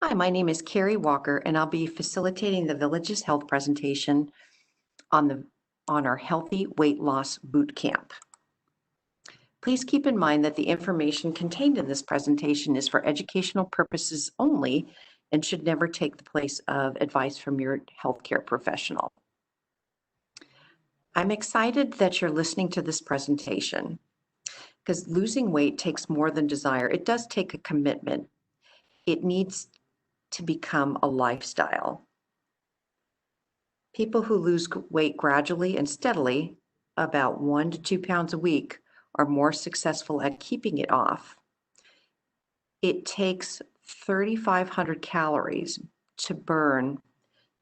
Hi, my name is Carrie Walker, and I'll be facilitating the Village's Health presentation on our Healthy Weight Loss Boot Camp. Please keep in mind that the information contained in this presentation is for educational purposes only and should never take the place of advice from your healthcare professional. I'm excited that you're listening to this presentation because losing weight takes more than desire. It does take a commitment. It needs to become a lifestyle. People who lose weight gradually and steadily, about 1 to 2 pounds a week, are more successful at keeping it off. It takes 3,500 calories to burn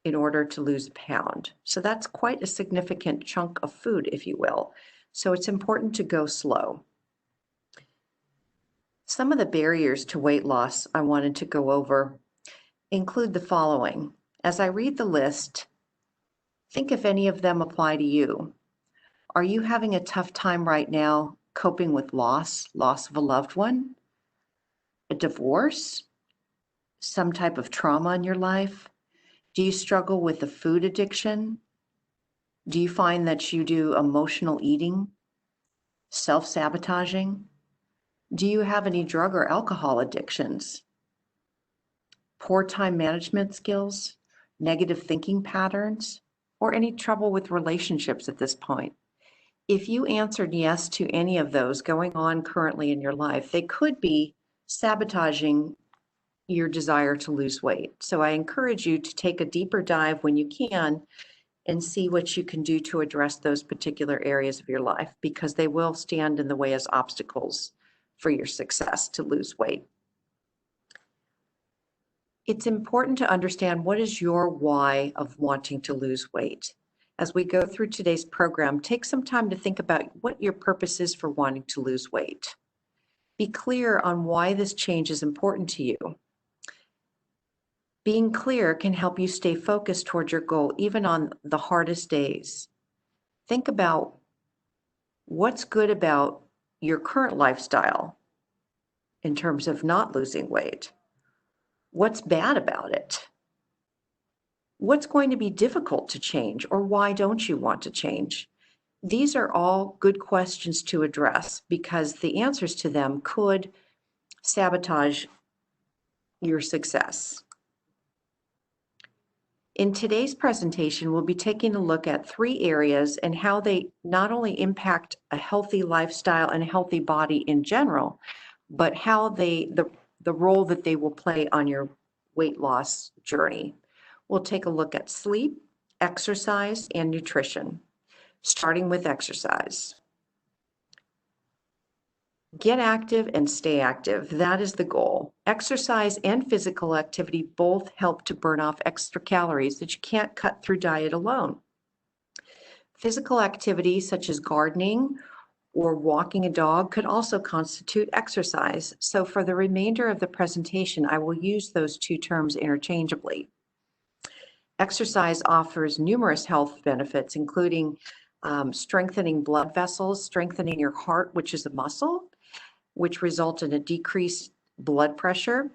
in order to lose a pound. So that's quite a significant chunk of food, if you will. So it's important to go slow. Some of the barriers to weight loss I wanted to go over include the following. As I read the list, think if any of them apply to you. Are you having a tough time right now coping with loss of a loved one, a divorce, some type of trauma in your life? Do you struggle with a food addiction? Do you find that you do emotional eating, self-sabotaging? Do you have any drug or alcohol addictions? Poor time management skills, negative thinking patterns, or any trouble with relationships at this point? If you answered yes to any of those going on currently in your life, they could be sabotaging your desire to lose weight. So I encourage you to take a deeper dive when you can and see what you can do to address those particular areas of your life, because they will stand in the way as obstacles for your success to lose weight. It's important to understand what is your why of wanting to lose weight. As we go through today's program, take some time to think about what your purpose is for wanting to lose weight. Be clear on why this change is important to you. Being clear can help you stay focused toward your goal even on the hardest days. Think about what's good about your current lifestyle in terms of not losing weight. What's bad about it? What's going to be difficult to change, or why don't you want to change? These are all good questions to address because the answers to them could sabotage your success. In today's presentation, we'll be taking a look at 3 areas and how they not only impact a healthy lifestyle and a healthy body in general, but how the role that they will play on your weight loss journey. We'll take a look at sleep, exercise, and nutrition, starting with exercise. Get active and stay active. That is the goal. Exercise and physical activity both help to burn off extra calories that you can't cut through diet alone. Physical activity such as gardening or walking a dog could also constitute exercise. So for the remainder of the presentation, I will use those 2 terms interchangeably. Exercise offers numerous health benefits, including strengthening blood vessels, strengthening your heart, which is a muscle, which result in a decreased blood pressure.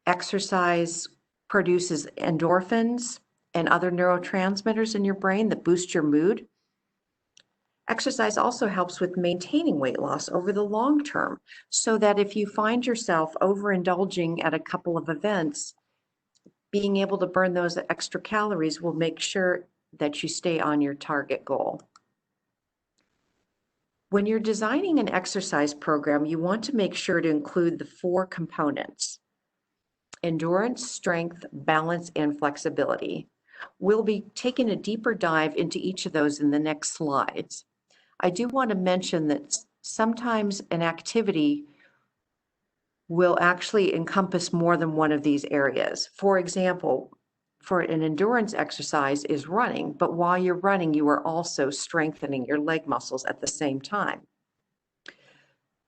Exercise produces endorphins and other neurotransmitters in your brain that boost your mood. Exercise also helps with maintaining weight loss over the long term, so that if you find yourself overindulging at a couple of events, being able to burn those extra calories will make sure that you stay on your target goal. When you're designing an exercise program, you want to make sure to include the 4 components: endurance, strength, balance, and flexibility. We'll be taking a deeper dive into each of those in the next slides. I do want to mention that sometimes an activity will actually encompass more than one of these areas. For example, for an endurance exercise is running, but while you're running, you are also strengthening your leg muscles at the same time.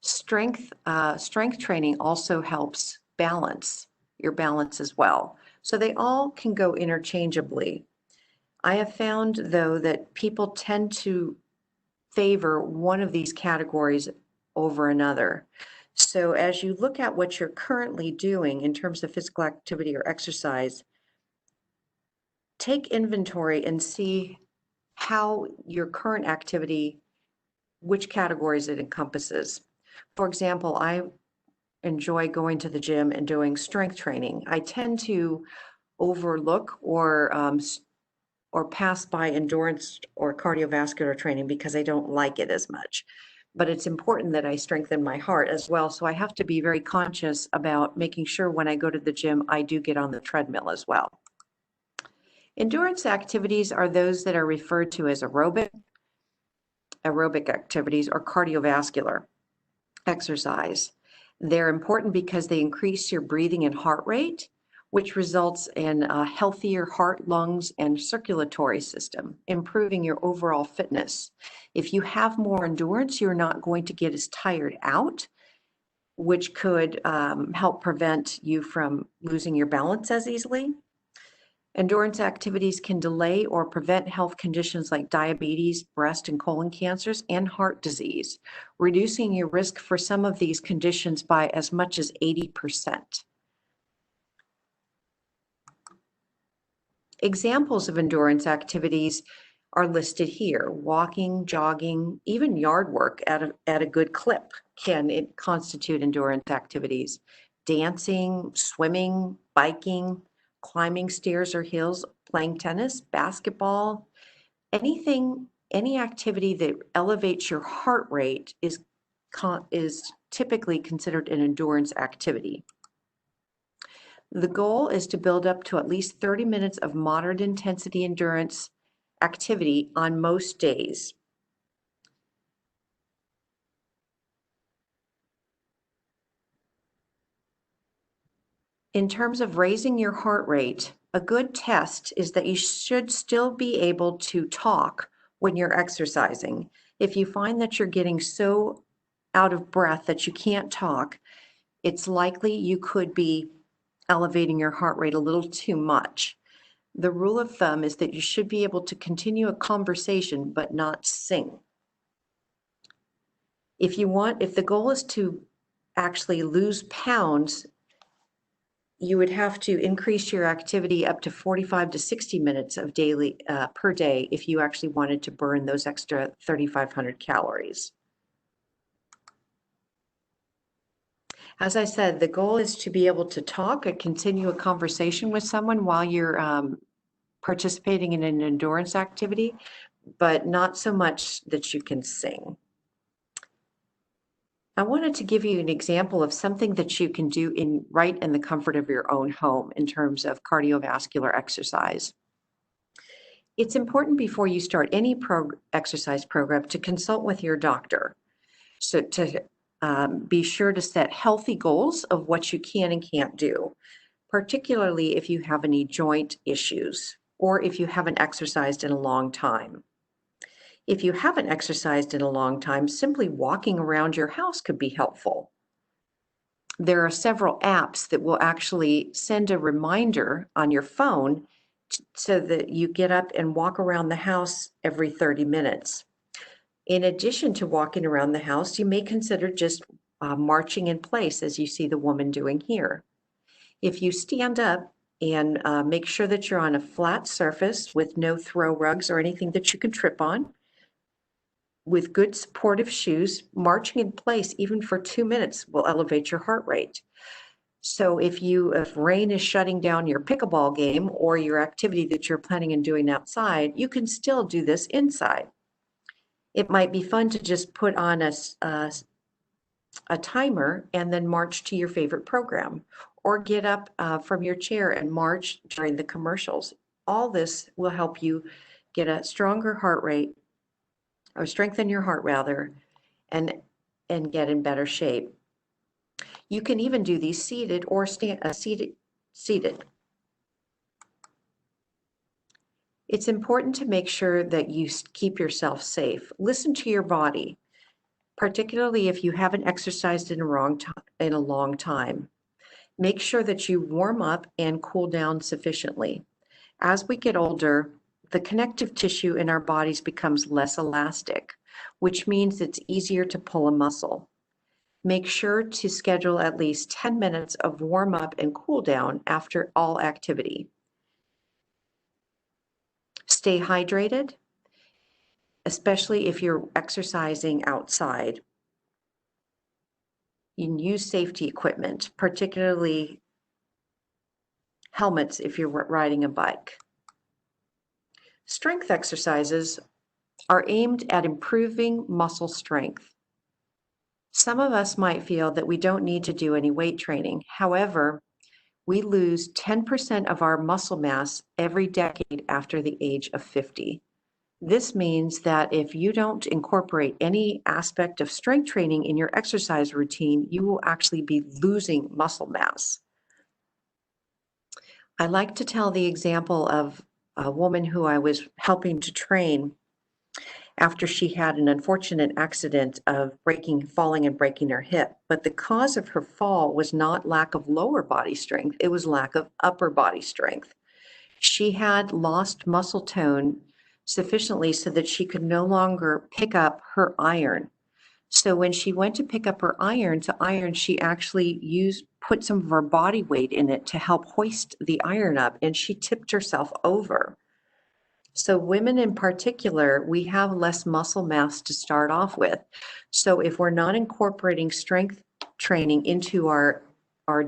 Strength training also helps balance your balance as well. So they all can go interchangeably. I have found, though, that people tend to favor one of these categories over another. So as you look at what you're currently doing in terms of physical activity or exercise, take inventory and see how your current activity, which categories it encompasses. For example, I enjoy going to the gym and doing strength training. I tend to overlook or pass by endurance or cardiovascular training because I don't like it as much. But it's important that I strengthen my heart as well. So I have to be very conscious about making sure when I go to the gym, I do get on the treadmill as well. Endurance activities are those that are referred to as aerobic activities or cardiovascular exercise. They're important because they increase your breathing and heart rate, which results in a healthier heart, lungs, and circulatory system, improving your overall fitness. If you have more endurance, you're not going to get as tired out, which could help prevent you from losing your balance as easily. Endurance activities can delay or prevent health conditions like diabetes, breast and colon cancers, and heart disease, reducing your risk for some of these conditions by as much as 80%. Examples of endurance activities are listed here. Walking, jogging, even yard work at a good clip can constitute endurance activities. Dancing, swimming, biking, climbing stairs or hills, playing tennis, basketball, any activity that elevates your heart rate is typically considered an endurance activity. The goal is to build up to at least 30 minutes of moderate intensity endurance activity on most days. In terms of raising your heart rate, a good test is that you should still be able to talk when you're exercising. If you find that you're getting so out of breath that you can't talk, it's likely you could be elevating your heart rate a little too much. The rule of thumb is that you should be able to continue a conversation but not sing. If the goal is to actually lose pounds, you would have to increase your activity up to 45 to 60 minutes of daily per day if you actually wanted to burn those extra 3,500 calories. As I said, the goal is to be able to talk and continue a conversation with someone while you're participating in an endurance activity, but not so much that you can sing. I wanted to give you an example of something that you can do right in the comfort of your own home in terms of cardiovascular exercise. It's important before you start any exercise program to consult with your doctor. So to be sure to set healthy goals of what you can and can't do, particularly if you have any joint issues or if you haven't exercised in a long time. If you haven't exercised in a long time, simply walking around your house could be helpful. There are several apps that will actually send a reminder on your phone so that you get up and walk around the house every 30 minutes. In addition to walking around the house, you may consider just marching in place as you see the woman doing here. If you stand up and make sure that you're on a flat surface with no throw rugs or anything that you can trip on, with good supportive shoes, marching in place even for 2 minutes will elevate your heart rate. So if rain is shutting down your pickleball game or your activity that you're planning on doing outside, you can still do this inside. It might be fun to just put on a timer and then march to your favorite program, or get up from your chair and march during the commercials. All this will help you get a stronger heart rate, or strengthen your heart rather, and get in better shape. You can even do these seated or seated. It's important to make sure that you keep yourself safe. Listen to your body, particularly if you haven't exercised in a long time. Make sure that you warm up and cool down sufficiently. As we get older, the connective tissue in our bodies becomes less elastic, which means it's easier to pull a muscle. Make sure to schedule at least 10 minutes of warm up and cool down after all activity. Stay hydrated, especially if you're exercising outside. You can use safety equipment, particularly helmets if you're riding a bike. Strength exercises are aimed at improving muscle strength. Some of us might feel that we don't need to do any weight training. However, we lose 10% of our muscle mass every decade after the age of 50. This means that if you don't incorporate any aspect of strength training in your exercise routine, you will actually be losing muscle mass. I like to tell the example of a woman who I was helping to train after she had an unfortunate accident of falling and breaking her hip. But the cause of her fall was not lack of lower body strength, it was lack of upper body strength. She had lost muscle tone sufficiently so that she could no longer pick up her iron. So when she went to pick up her iron to iron, she actually put some of her body weight in it to help hoist the iron up, and she tipped herself over. So women in particular, we have less muscle mass to start off with. So if we're not incorporating strength training into our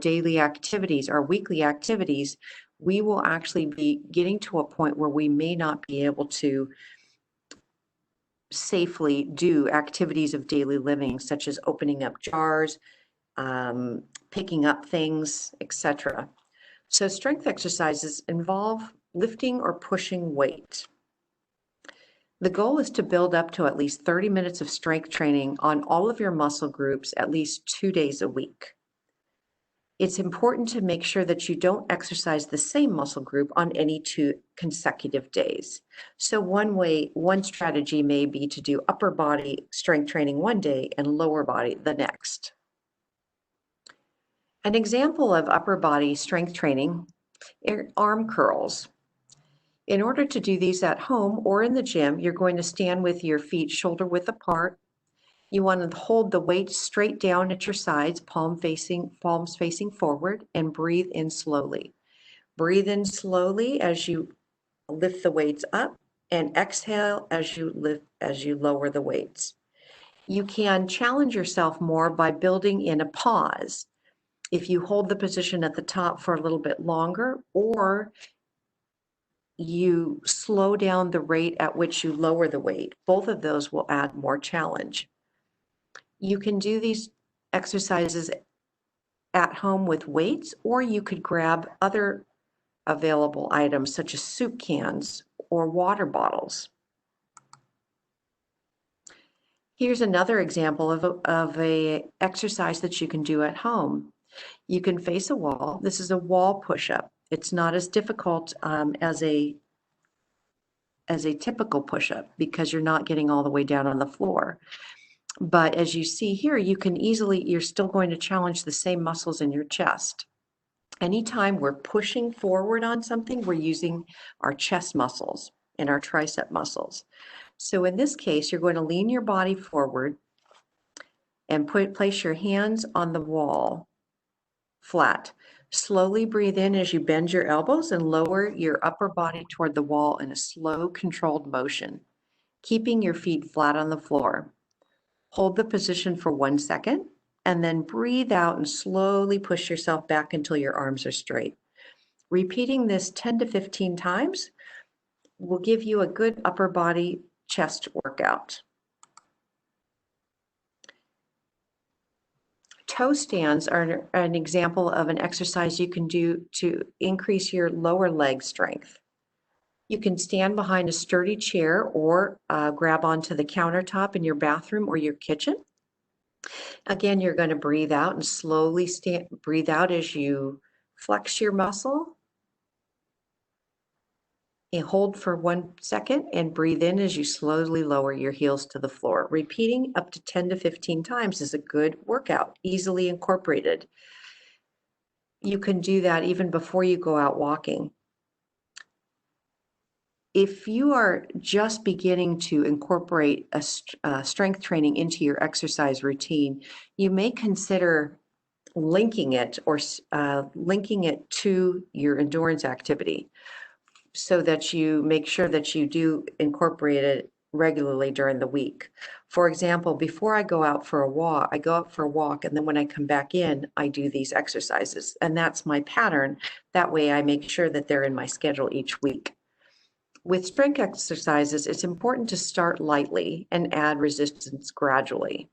daily activities, our weekly activities, we will actually be getting to a point where we may not be able to safely do activities of daily living, such as opening up jars, picking up things, etc. So strength exercises involve lifting or pushing weight. The goal is to build up to at least 30 minutes of strength training on all of your muscle groups at least 2 days a week. It's important to make sure that you don't exercise the same muscle group on any 2 consecutive days. So one strategy may be to do upper body strength training one day and lower body the next. An example of upper body strength training are arm curls. In order to do these at home or in the gym, you're going to stand with your feet shoulder width apart. You want to hold the weight straight down at your sides, palms facing forward, and breathe in slowly. Breathe in slowly as you lift the weights up, and exhale as you lower the weights. You can challenge yourself more by building in a pause. If you hold the position at the top for a little bit longer, or you slow down the rate at which you lower the weight, both of those will add more challenge. You can do these exercises at home with weights, or you could grab other available items such as soup cans or water bottles. Here's another example of a exercise that you can do at home. You can face a wall. This is a wall push-up. It's not as difficult as a typical push-up because you're not getting all the way down on the floor. But as you see here, you're still going to challenge the same muscles in your chest. Anytime we're pushing forward on something, we're using our chest muscles and our tricep muscles. So in this case, you're going to lean your body forward and place your hands on the wall flat. Slowly breathe in as you bend your elbows and lower your upper body toward the wall in a slow, controlled motion, keeping your feet flat on the floor. Hold the position for 1 second and then breathe out and slowly push yourself back until your arms are straight. Repeating this 10 to 15 times will give you a good upper body chest workout. Toe stands are an example of an exercise you can do to increase your lower leg strength. You can stand behind a sturdy chair or grab onto the countertop in your bathroom or your kitchen. Again, you're going to breathe out and slowly breathe out as you flex your muscle. And hold for 1 second and breathe in as you slowly lower your heels to the floor. Repeating up to 10 to 15 times is a good workout, easily incorporated. You can do that even before you go out walking. If you are just beginning to incorporate a strength training into your exercise routine, you may consider linking it to your endurance activity so that you make sure that you do incorporate it regularly during the week. For example, before I go out for a walk, and then when I come back in, I do these exercises. And that's my pattern. That way I make sure that they're in my schedule each week. With strength exercises, it's important to start lightly and add resistance gradually.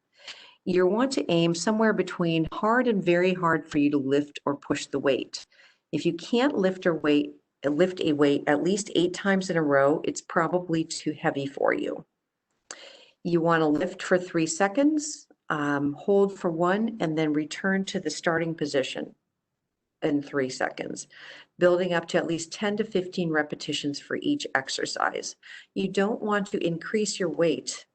You want to aim somewhere between hard and very hard for you to lift or push the weight. If you can't lift a weight at least 8 times in a row, it's probably too heavy for you. You want to lift for 3 seconds, hold for 1, and then return to the starting position in 3 seconds, building up to at least 10 to 15 repetitions for each exercise. You don't want to increase your weight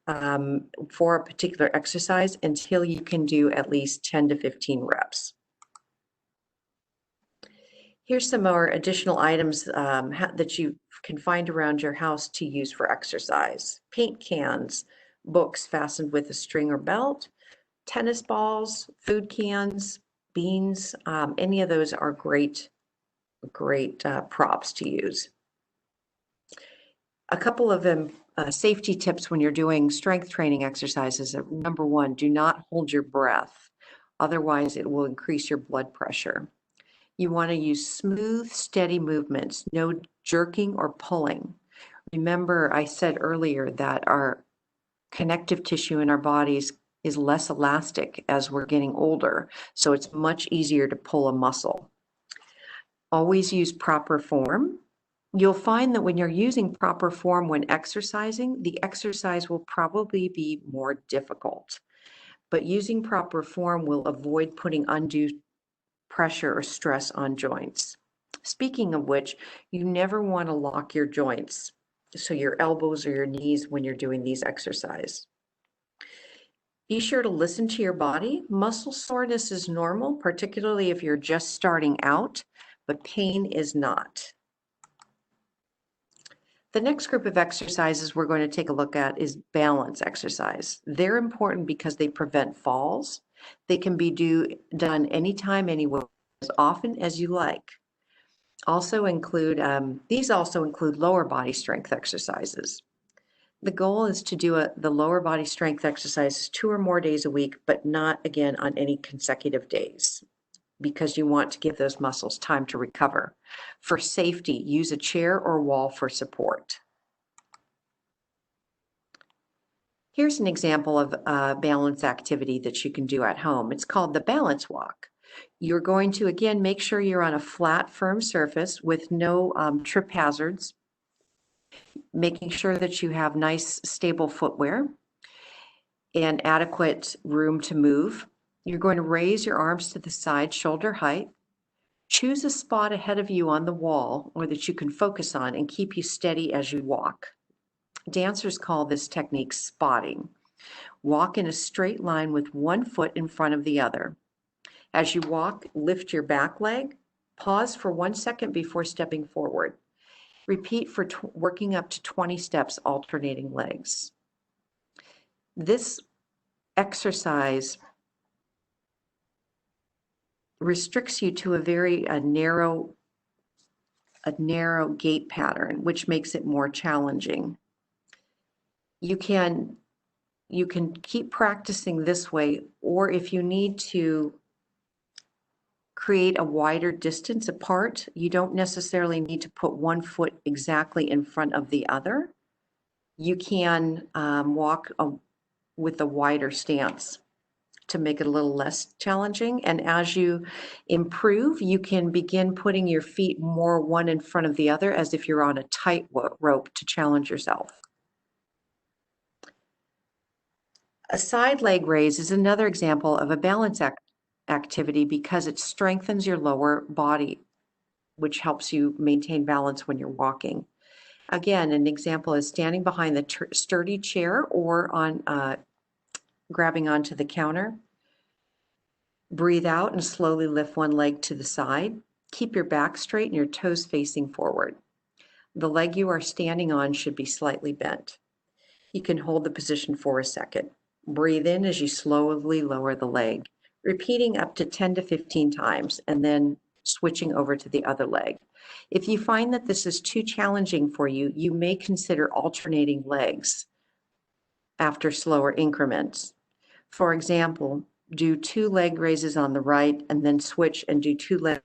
for a particular exercise until you can do at least 10 to 15 reps. Here's some more additional items that you can find around your house to use for exercise. Paint cans, books fastened with a string or belt, tennis balls, food cans, beans, any of those are great props to use. A couple of safety tips when you're doing strength training exercises. Number 1, do not hold your breath. Otherwise, it will increase your blood pressure. You want to use smooth, steady movements, no jerking or pulling. Remember, I said earlier that our connective tissue in our bodies is less elastic as we're getting older, so it's much easier to pull a muscle. Always use proper form. You'll find that when you're using proper form when exercising, the exercise will probably be more difficult. But using proper form will avoid putting undue pressure or stress on joints. Speaking of which, you never want to lock your joints, so your elbows or your knees when you're doing these exercises. Be sure to listen to your body. Muscle soreness is normal, particularly if you're just starting out, but pain is not. The next group of exercises we're going to take a look at is balance exercise. They're important because they prevent falls. They can be done anytime, anywhere, as often as you like. These also include lower body strength exercises. The goal is to do the lower body strength exercises 2 or more days a week, but not again on any consecutive days, because you want to give those muscles time to recover. For safety, use a chair or wall for support. Here's an example of a balance activity that you can do at home. It's called the balance walk. You're going to, again, make sure you're on a flat, firm surface with no trip hazards, making sure that you have nice, stable footwear and adequate room to move. You're going to raise your arms to the side, shoulder height. Choose a spot ahead of you on the wall or that you can focus on and keep you steady as you walk. Dancers call this technique spotting. Walk in a straight line with one foot in front of the other. As you walk, lift your back leg. Pause for 1 second before stepping forward. Repeat for working up to 20 steps, alternating legs. This exercise restricts you to a very narrow gait pattern, which makes it more challenging. You can keep practicing this way, or if you need to create a wider distance apart, you don't necessarily need to put one foot exactly in front of the other. You can walk with a wider stance to make it a little less challenging. And as you improve, you can begin putting your feet more one in front of the other as if you're on a tight rope to challenge yourself. A side leg raise is another example of a balance activity because it strengthens your lower body, which helps you maintain balance when you're walking. Again, an example is standing behind the sturdy chair or on grabbing onto the counter. Breathe out and slowly lift one leg to the side. Keep your back straight and your toes facing forward. The leg you are standing on should be slightly bent. You can hold the position for a second. Breathe in as you slowly lower the leg, repeating up to 10 to 15 times, and then switching over to the other leg. If you find that this is too challenging for you, you may consider alternating legs after slower increments. For example, do 2 leg raises on the right and then switch and do 2 legs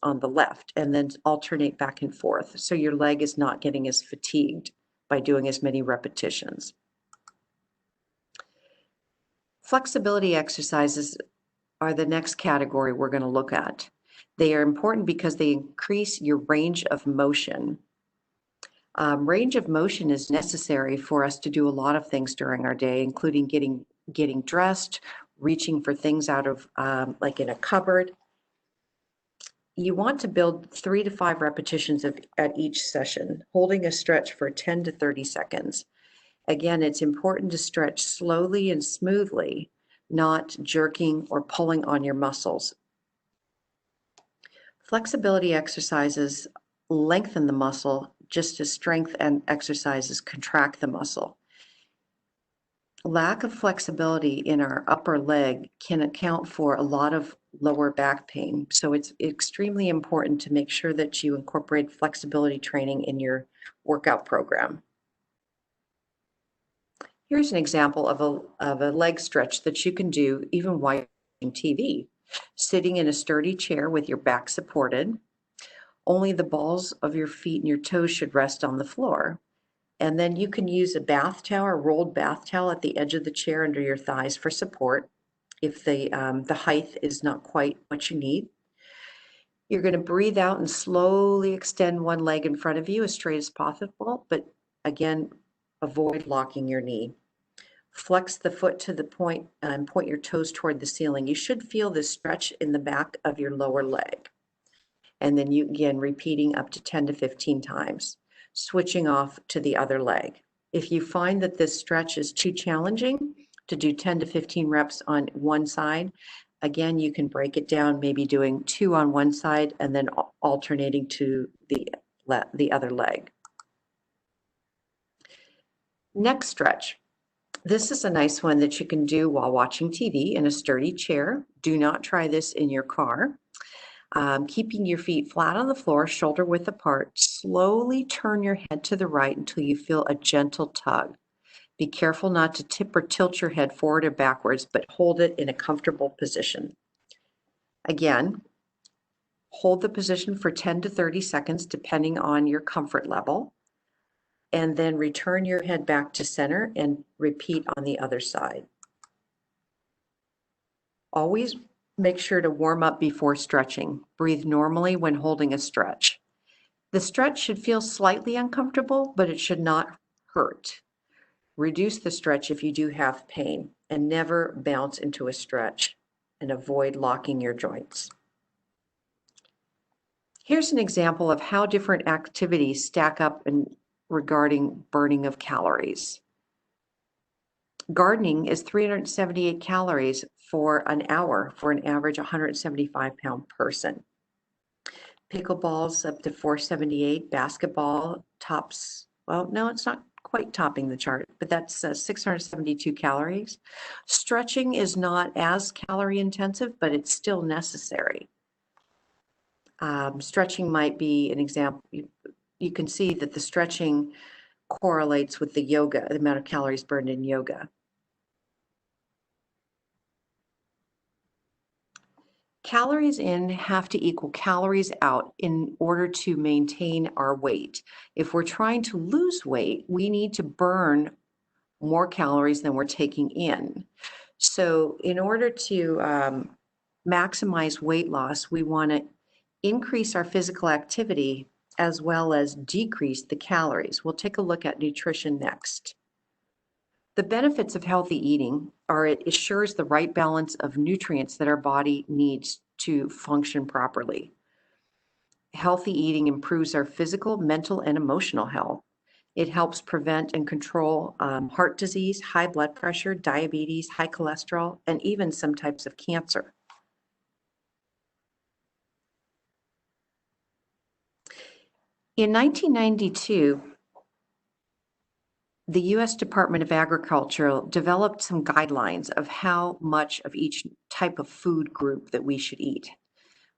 on the left and then alternate back and forth so your leg is not getting as fatigued by doing as many repetitions. Flexibility exercises are the next category we're going to look at. They are important because they increase your range of motion. Range of motion is necessary for us to do a lot of things during our day, including getting dressed, reaching for things out of like in a cupboard. You want to build 3 to 5 repetitions at each session, holding a stretch for 10 to 30 seconds. Again, it's important to stretch slowly and smoothly, not jerking or pulling on your muscles. Flexibility exercises lengthen the muscle just as strength and exercises contract the muscle. Lack of flexibility in our upper leg can account for a lot of lower back pain. So it's extremely important to make sure that you incorporate flexibility training in your workout program. Here's an example of a leg stretch that you can do even while watching TV. Sitting in a sturdy chair with your back supported. Only the balls of your feet and your toes should rest on the floor. And then you can use a bath towel or rolled bath towel at the edge of the chair under your thighs for support if the height is not quite what you need. You're going to breathe out and slowly extend one leg in front of you as straight as possible, but again, avoid locking your knee. Flex the foot to the point and point your toes toward the ceiling. You should feel this stretch in the back of your lower leg. And then you again repeating up to 10 to 15 times, switching off to the other leg. If you find that this stretch is too challenging to do 10 to 15 reps on one side, again, you can break it down, maybe doing 2 on one side and then alternating to the other leg. Next stretch. This is a nice one that you can do while watching TV in a sturdy chair. Do not try this in your car. Keeping your feet flat on the floor, shoulder width apart, slowly turn your head to the right until you feel a gentle tug. Be careful not to tip or tilt your head forward or backwards, but hold it in a comfortable position. Again, hold the position for 10 to 30 seconds, depending on your comfort level, and then return your head back to center and repeat on the other side. Always make sure to warm up before stretching. Breathe normally when holding a stretch. The stretch should feel slightly uncomfortable, but it should not hurt. Reduce the stretch if you do have pain, and never bounce into a stretch, and avoid locking your joints. Here's an example of how different activities stack up regarding burning of calories. Gardening is 378 calories for an hour for an average 175-pound person. Pickleball's up to 478. Basketball tops, well, no, it's not quite topping the chart, but that's 672 calories. Stretching is not as calorie intensive, but it's still necessary. Stretching might be an example. You can see that the stretching correlates with the yoga, the amount of calories burned in yoga. Calories in have to equal calories out in order to maintain our weight. If we're trying to lose weight, we need to burn more calories than we're taking in. So in order to maximize weight loss, we want to increase our physical activity as well as decrease the calories. We'll take a look at nutrition next. The benefits of healthy eating are it assures the right balance of nutrients that our body needs to function properly. Healthy eating improves our physical, mental, and emotional health. It helps prevent and control heart disease, high blood pressure, diabetes, high cholesterol, and even some types of cancer. In 1992, the U.S. Department of Agriculture developed some guidelines of how much of each type of food group that we should eat,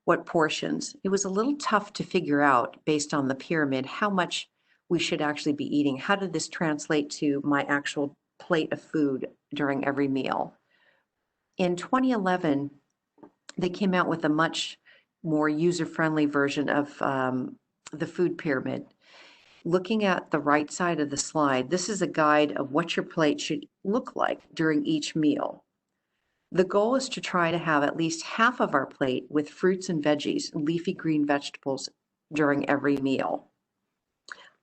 what portions. It was a little tough to figure out based on the pyramid how much we should actually be eating. How did this translate to my actual plate of food during every meal? In 2011, they came out with a much more user-friendly version of the food pyramid. Looking at the right side of the slide, this is a guide of what your plate should look like during each meal. The goal is to try to have at least half of our plate with fruits and veggies, leafy green vegetables during every meal.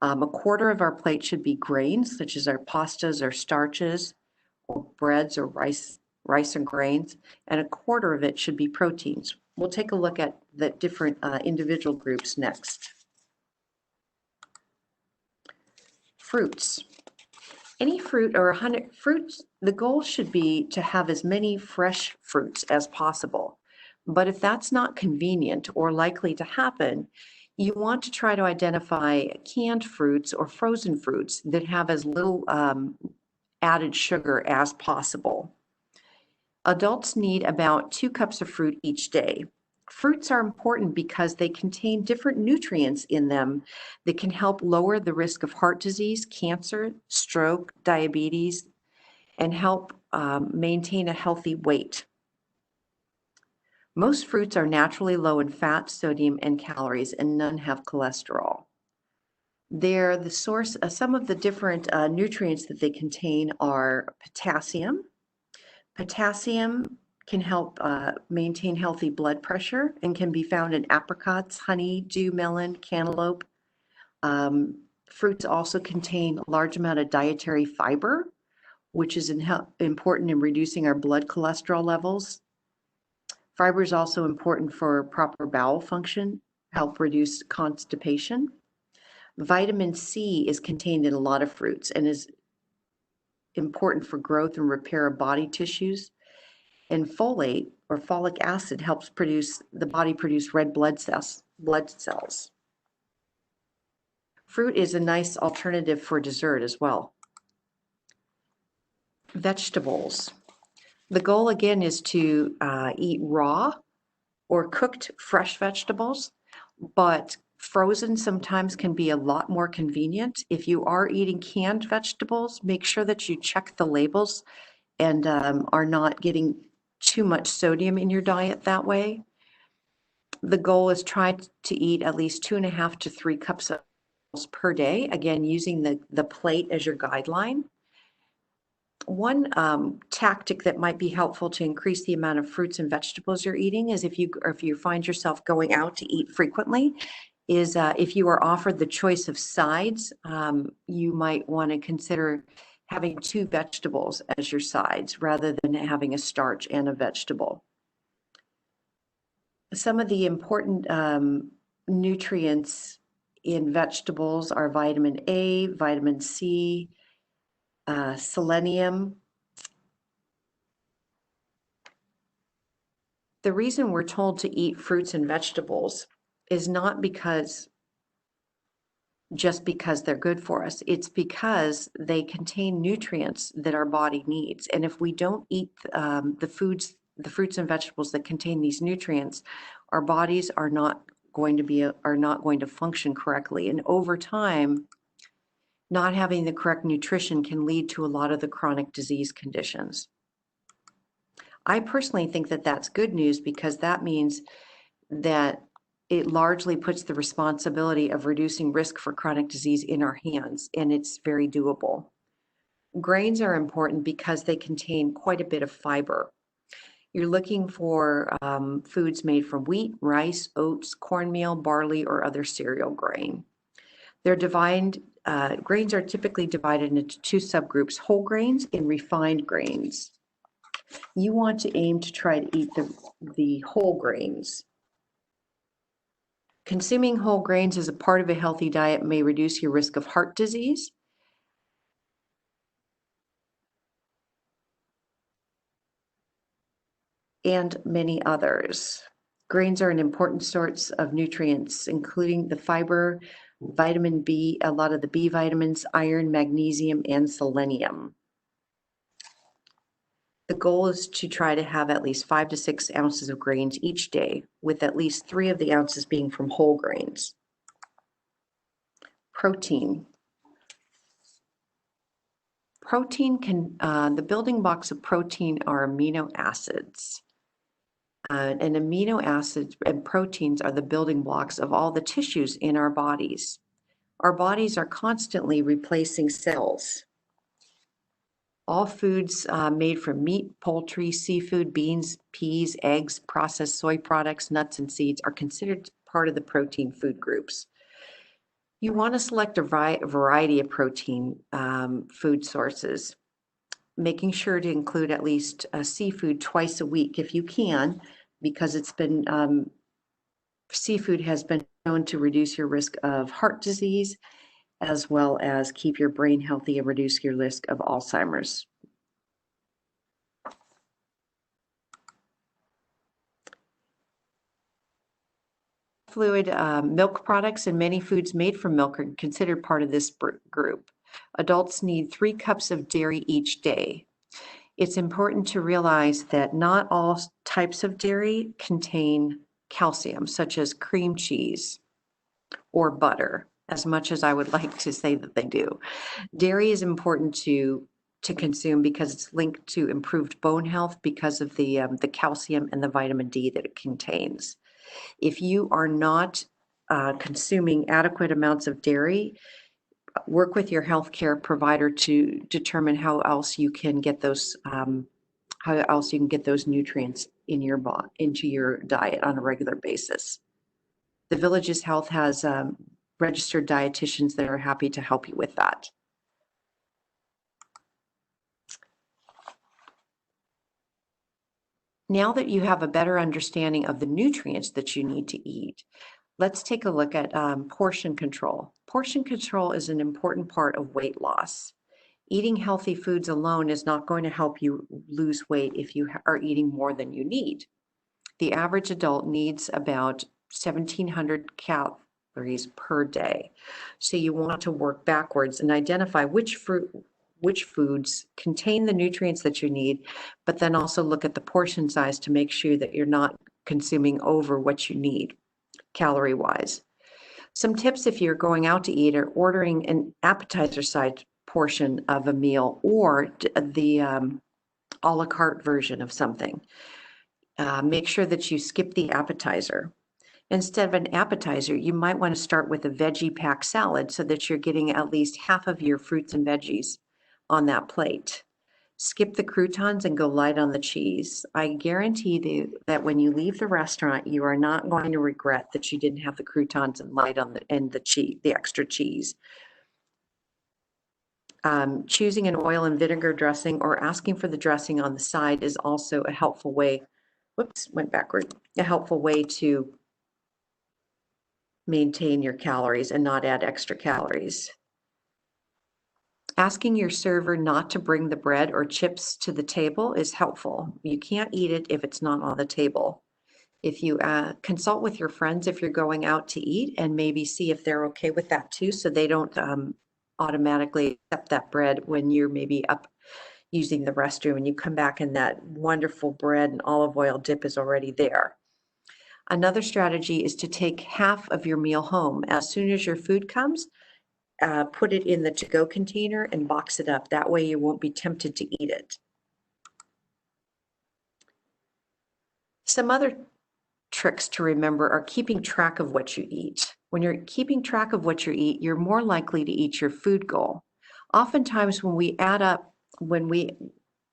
A quarter of our plate should be grains, such as our pastas or starches, or breads or rice and grains, and a quarter of it should be proteins. We'll take a look at the different individual groups next. Fruits. Any fruit or 100 fruits, the goal should be to have as many fresh fruits as possible. But if that's not convenient or likely to happen, you want to try to identify canned fruits or frozen fruits that have as little added sugar as possible. Adults need about 2 cups of fruit each day. Fruits are important because they contain different nutrients in them that can help lower the risk of heart disease, cancer, stroke, diabetes, and help maintain a healthy weight. Most fruits are naturally low in fat, sodium, and calories, and none have cholesterol. They're the source of some of the different nutrients that they contain are potassium. Potassium can help maintain healthy blood pressure and can be found in apricots, honey, dew melon, cantaloupe. Fruits also contain a large amount of dietary fiber, which is important in reducing our blood cholesterol levels. Fiber is also important for proper bowel function, help reduce constipation. Vitamin C is contained in a lot of fruits and is important for growth and repair of body tissues. And folate or folic acid helps the body produce red blood cells. Fruit is a nice alternative for dessert as well. Vegetables. The goal again is to eat raw or cooked fresh vegetables, but frozen sometimes can be a lot more convenient. If you are eating canned vegetables, make sure that you check the labels and are not getting too much sodium in your diet that way. The goal is try to eat at least 2.5 to 3 cups of per day, again, using the plate as your guideline. One tactic that might be helpful to increase the amount of fruits and vegetables you're eating is if you find yourself going out to eat frequently, is if you are offered the choice of sides, you might want to consider having 2 vegetables as your sides rather than having a starch and a vegetable. Some of the important nutrients in vegetables are vitamin A, vitamin C, selenium. The reason we're told to eat fruits and vegetables is not just because they're good for us. It's because they contain nutrients that our body needs. And if we don't eat the fruits and vegetables that contain these nutrients, our bodies are not going to function correctly. And over time, not having the correct nutrition can lead to a lot of the chronic disease conditions. I personally think that that's good news because that means that it largely puts the responsibility of reducing risk for chronic disease in our hands, and it's very doable. Grains are important because they contain quite a bit of fiber. You're looking for foods made from wheat, rice, oats, cornmeal, barley, or other cereal grain. Grains are typically divided into 2 subgroups, whole grains and refined grains. You want to aim to try to eat the whole grains. Consuming whole grains as a part of a healthy diet may reduce your risk of heart disease. And many others. Grains are an important source of nutrients, including the fiber vitamin B, a lot of the B vitamins, iron, magnesium, and selenium. The goal is to try to have at least 5 to 6 ounces of grains each day, with at least 3 of the ounces being from whole grains. Protein. The building blocks of protein are amino acids. And amino acids and proteins are the building blocks of all the tissues in our bodies. Our bodies are constantly replacing cells. All foods made from meat, poultry, seafood, beans, peas, eggs, processed soy products, nuts, and seeds are considered part of the protein food groups. You want to select a variety of protein food sources, making sure to include at least seafood twice a week if you can, because it's been seafood has been known to reduce your risk of heart disease, as well as keep your brain healthy and reduce your risk of Alzheimer's. Fluid milk products and many foods made from milk are considered part of this group. Adults need 3 cups of dairy each day. It's important to realize that not all types of dairy contain calcium, such as cream cheese or butter, as much as I would like to say that they do. Dairy is important to consume because it's linked to improved bone health because of the calcium and the vitamin D that it contains. If you are not consuming adequate amounts of dairy, work with your healthcare provider to determine how else you can get those nutrients into your diet on a regular basis. The Village's Health has registered dietitians that are happy to help you with that. Now that you have a better understanding of the nutrients that you need to eat, let's take a look at portion control. Portion control is an important part of weight loss. Eating healthy foods alone is not going to help you lose weight if you are eating more than you need. The average adult needs about 1,700 calories per day. So you want to work backwards and identify which foods contain the nutrients that you need, but then also look at the portion size to make sure that you're not consuming over what you need calorie-wise. Some tips if you're going out to eat are ordering an appetizer size portion of a meal or the a la carte version of something. Make sure that you skip the appetizer. Instead of an appetizer, you might want to start with a veggie pack salad so that you're getting at least half of your fruits and veggies on that plate. Skip the croutons and go light on the cheese. I guarantee you that when you leave the restaurant, you are not going to regret that you didn't have the croutons and light on the extra cheese. Choosing an oil and vinegar dressing or asking for the dressing on the side is also a helpful way. Whoops, went backward. A helpful way to maintain your calories and not add extra calories. Asking your server not to bring the bread or chips to the table is helpful. You can't eat it if it's not on the table. If you consult with your friends if you're going out to eat and maybe see if they're okay with that too, so they don't automatically accept that bread when you're maybe up using the restroom and you come back and that wonderful bread and olive oil dip is already there. Another strategy is to take half of your meal home. As soon as your food comes, put it in the to-go container and box it up. That way you won't be tempted to eat it. Some other tricks to remember are keeping track of what you eat. When you're keeping track of what you eat, you're more likely to eat your food goal. Oftentimes when we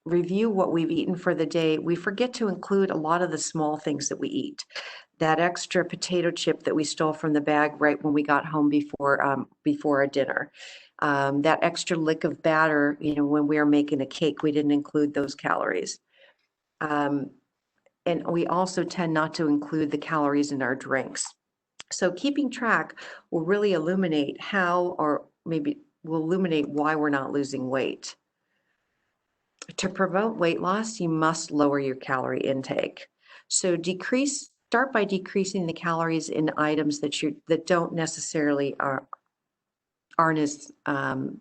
review what we've eaten for the day, we forget to include a lot of the small things that we eat. That extra potato chip that we stole from the bag right when we got home before our dinner. That extra lick of batter, when we were making a cake, we didn't include those calories. And we also tend not to include the calories in our drinks. So keeping track will really illuminate why we're not losing weight. To promote weight loss, you must lower your calorie intake. So decrease start by decreasing the calories in items that don't necessarily aren't as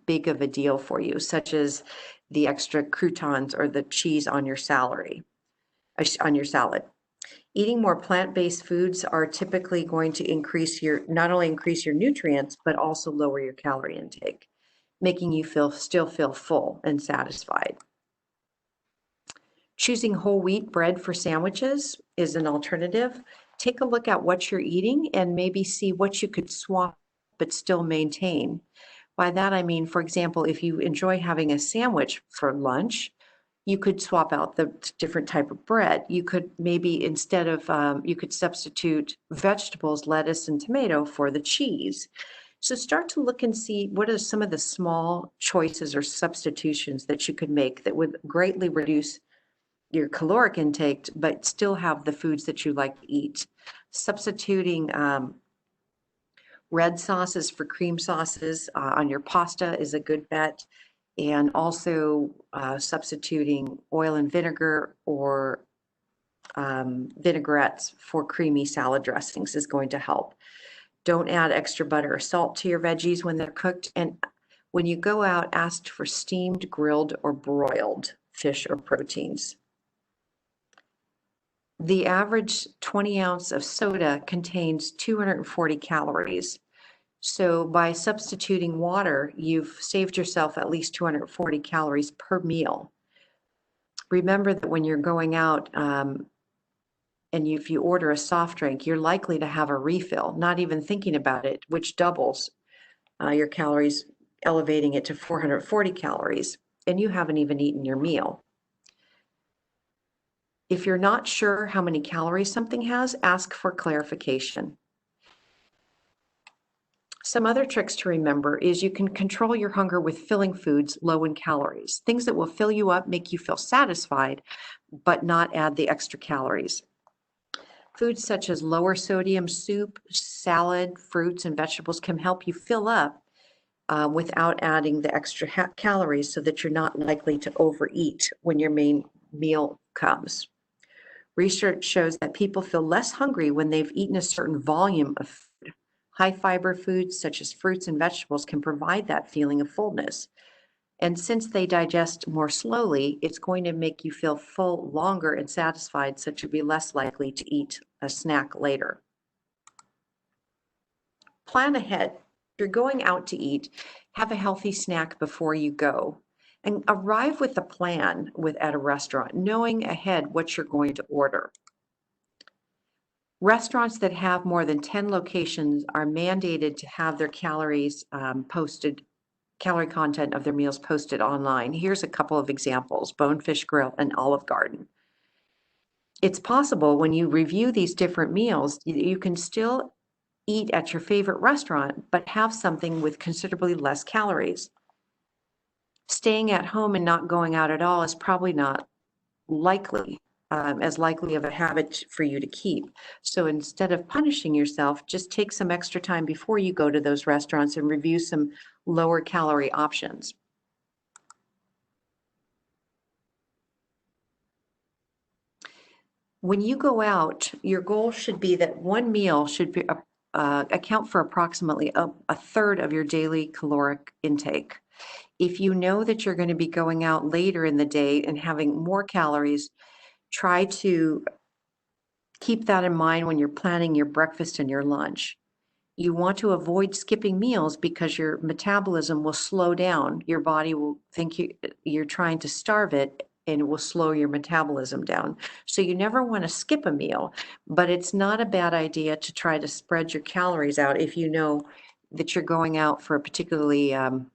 big of a deal for you, such as the extra croutons or the cheese on your salad. Eating more plant-based foods are typically going to not only increase your nutrients, but also lower your calorie intake, making you still feel full and satisfied. Choosing whole wheat bread for sandwiches is an alternative. Take a look at what you're eating and maybe see what you could swap but still maintain. By that I mean, for example, if you enjoy having a sandwich for lunch, you could swap out the different type of bread. You could maybe instead of, you could substitute vegetables, lettuce and tomato for the cheese. So start to look and see what are some of the small choices or substitutions that you could make that would greatly reduce your caloric intake, but still have the foods that you like to eat. Substituting red sauces for cream sauces on your pasta is a good bet. And also substituting oil and vinegar or vinaigrettes for creamy salad dressings is going to help. Don't add extra butter or salt to your veggies when they're cooked. And when you go out, ask for steamed, grilled, or broiled fish or proteins. The average 20 ounce of soda contains 240 calories. So by substituting water, you've saved yourself at least 240 calories per meal. Remember that when you're going out and if you order a soft drink, you're likely to have a refill, not even thinking about it, which doubles your calories, elevating it to 440 calories, and you haven't even eaten your meal. If you're not sure how many calories something has, ask for clarification. Some other tricks to remember is you can control your hunger with filling foods low in calories, things that will fill you up, make you feel satisfied, but not add the extra calories. Foods such as lower sodium soup, salad, fruits, and vegetables can help you fill up without adding the extra calories so that you're not likely to overeat when your main meal comes. Research shows that people feel less hungry when they've eaten a certain volume of food. High fiber foods such as fruits and vegetables can provide that feeling of fullness. And since they digest more slowly, it's going to make you feel full longer and satisfied, so you'll be less likely to eat a snack later. Plan ahead. If you're going out to eat, have a healthy snack before you go. And arrive with a plan at a restaurant, knowing ahead what you're going to order. Restaurants that have more than 10 locations are mandated to have their calorie content of their meals posted online. Here's a couple of examples: Bonefish Grill and Olive Garden. It's possible when you review these different meals, you can still eat at your favorite restaurant, but have something with considerably less calories. Staying at home and not going out at all is probably not as likely of a habit for you to keep. So instead of punishing yourself, just take some extra time before you go to those restaurants and review some lower calorie options. When you go out, your goal should be that one meal should be account for approximately a third of your daily caloric intake. If you know that you're going to be going out later in the day and having more calories, try to keep that in mind when you're planning your breakfast and your lunch. You want to avoid skipping meals because your metabolism will slow down. Your body will think you're trying to starve it, and it will slow your metabolism down. So you never want to skip a meal, but it's not a bad idea to try to spread your calories out if you know that you're going out for a particular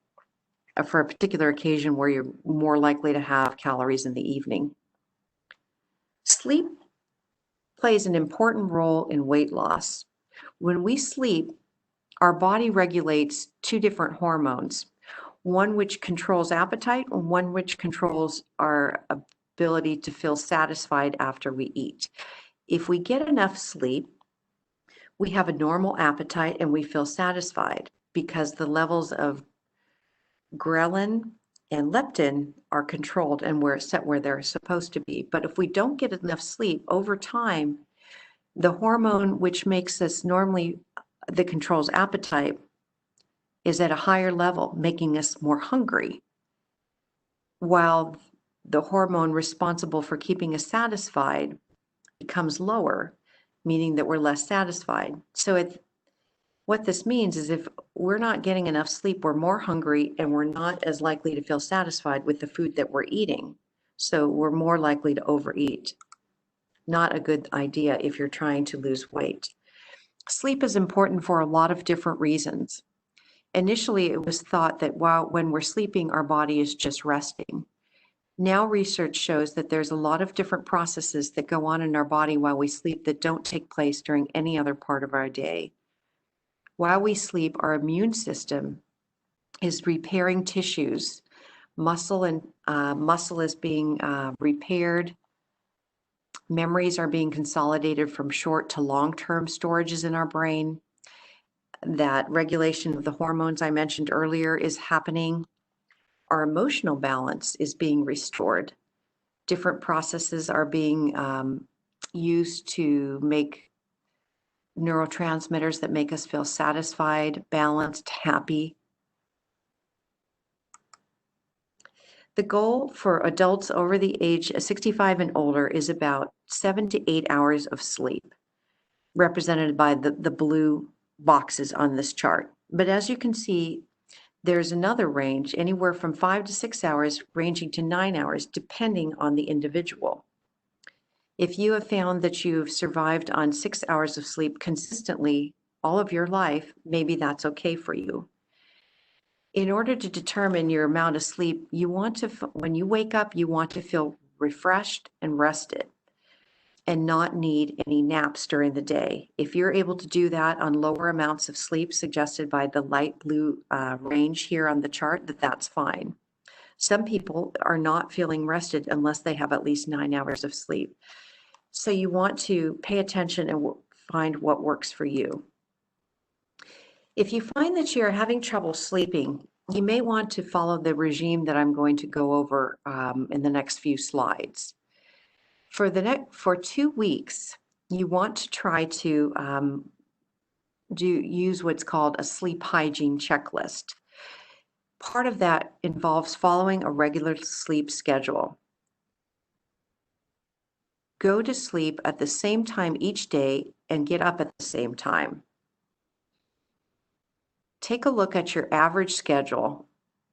occasion where you're more likely to have calories in the evening. Sleep plays an important role in weight loss. When we sleep, our body regulates two different hormones, one which controls appetite and one which controls our ability to feel satisfied after we eat. If we get enough sleep, we have a normal appetite and we feel satisfied because the levels of ghrelin and leptin are controlled and we're set where they're supposed to be. But if we don't get enough sleep over time, The hormone which makes us normally, that controls appetite, is at a higher level, making us more hungry, while the hormone responsible for keeping us satisfied becomes lower, meaning that we're less satisfied. So what this means is if we're not getting enough sleep, we're more hungry and we're not as likely to feel satisfied with the food that we're eating. So we're more likely to overeat. Not a good idea if you're trying to lose weight. Sleep is important for a lot of different reasons. Initially, it was thought that when we're sleeping, our body is just resting. Now research shows that there's a lot of different processes that go on in our body while we sleep that don't take place during any other part of our day. While we sleep, our immune system is repairing tissues. Muscle is being repaired. Memories are being consolidated from short to long-term storages in our brain. That regulation of the hormones I mentioned earlier is happening. Our emotional balance is being restored. Different processes are being used to make neurotransmitters that make us feel satisfied, balanced, happy. The goal for adults over the age of 65 and older is about 7 to 8 hours of sleep, represented by the blue boxes on this chart. But as you can see, there's another range, anywhere from 5 to 6 hours, ranging to 9 hours, depending on the individual. If you have found that you've survived on 6 hours of sleep consistently all of your life, maybe that's okay for you. In order to determine your amount of sleep, you want to, when you wake up, you want to feel refreshed and rested and not need any naps during the day. If you're able to do that on lower amounts of sleep suggested by the light blue range here on the chart, that's fine. Some people are not feeling rested unless they have at least 9 hours of sleep. So you want to pay attention and find what works for you. If you find that you're having trouble sleeping, you may want to follow the regime that I'm going to go over in the next few slides. For 2 weeks, you want to try to use what's called a sleep hygiene checklist. Part of that involves following a regular sleep schedule. Go to sleep at the same time each day and get up at the same time. Take a look at your average schedule.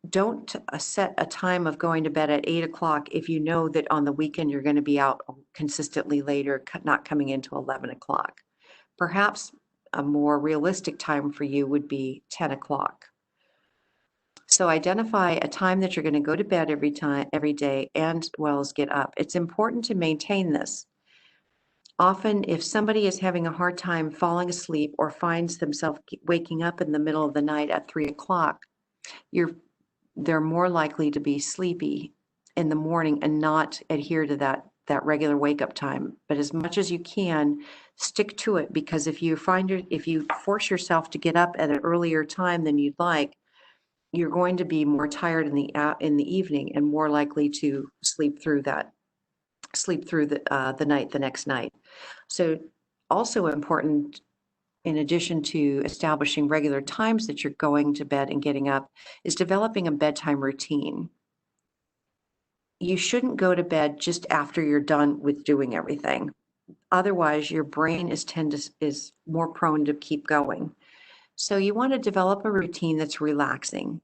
Don't set a time of going to bed at 8 o'clock if you know that on the weekend you're going to be out consistently later, not coming into 11 o'clock. Perhaps a more realistic time for you would be 10 o'clock. So identify a time that you're going to go to bed every day, and as well as get up. It's important to maintain this. Often, if somebody is having a hard time falling asleep or finds themselves waking up in the middle of the night at 3 o'clock, they're more likely to be sleepy in the morning and not adhere to that regular wake-up time. But as much as you can, stick to it, because if you force yourself to get up at an earlier time than you'd like, you're going to be more tired in the evening and more likely to sleep through the night the next night. So also important, in addition to establishing regular times that you're going to bed and getting up, is developing a bedtime routine. You shouldn't go to bed just after you're done with doing everything. Otherwise, your brain is more prone to keep going. So you want to develop a routine that's relaxing,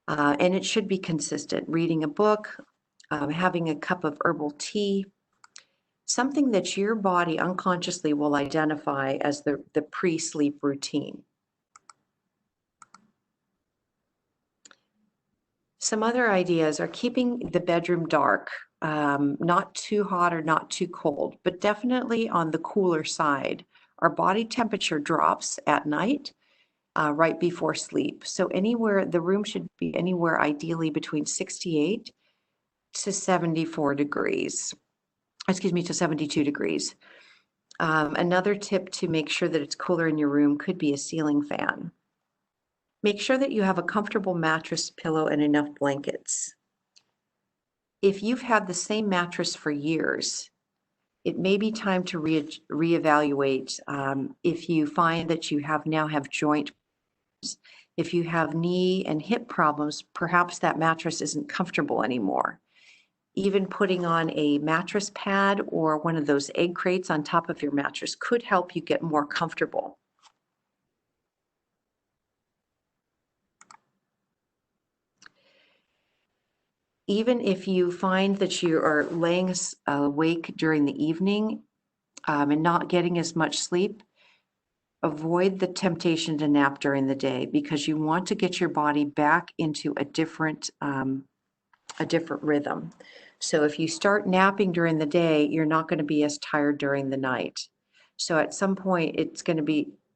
and it should be consistent. Reading a book, having a cup of herbal tea, something that your body unconsciously will identify as the pre-sleep routine. Some other ideas are keeping the bedroom dark, not too hot or not too cold, but definitely on the cooler side. Our body temperature drops at night, right before sleep. So the room should be anywhere ideally between 68 to 74 degrees. Excuse me, to 72 degrees. Another tip to make sure that it's cooler in your room could be a ceiling fan. Make sure that you have a comfortable mattress, pillow, and enough blankets. If you've had the same mattress for years, it may be time to reevaluate. If you find that you now have joint, if you have knee and hip problems, perhaps that mattress isn't comfortable anymore. Even putting on a mattress pad or one of those egg crates on top of your mattress could help you get more comfortable. Even if you find that you are laying awake during the evening and not getting as much sleep, avoid the temptation to nap during the day, because you want to get your body back into a different rhythm. So if you start napping during the day, you're not going to be as tired during the night. So at some point,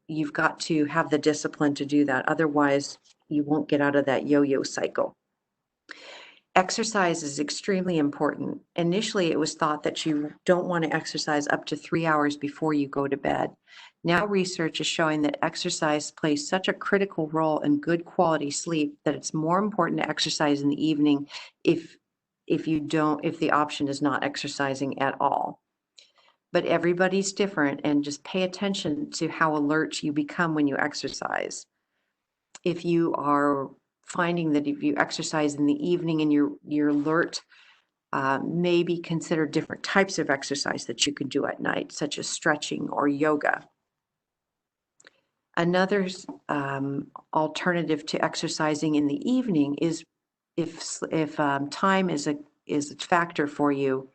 you've got to have the discipline to do that. Otherwise, you won't get out of that yo-yo cycle. Exercise is extremely important. Initially, it was thought that you don't want to exercise up to 3 hours before you go to bed. Now research is showing that exercise plays such a critical role in good quality sleep that it's more important to exercise in the evening if the option is not exercising at all. But everybody's different, and just pay attention to how alert you become when you exercise. If you are finding that if you exercise in the evening and you're alert, maybe consider different types of exercise that you can do at night, such as stretching or yoga. Another alternative to exercising in the evening is if time is a factor for you,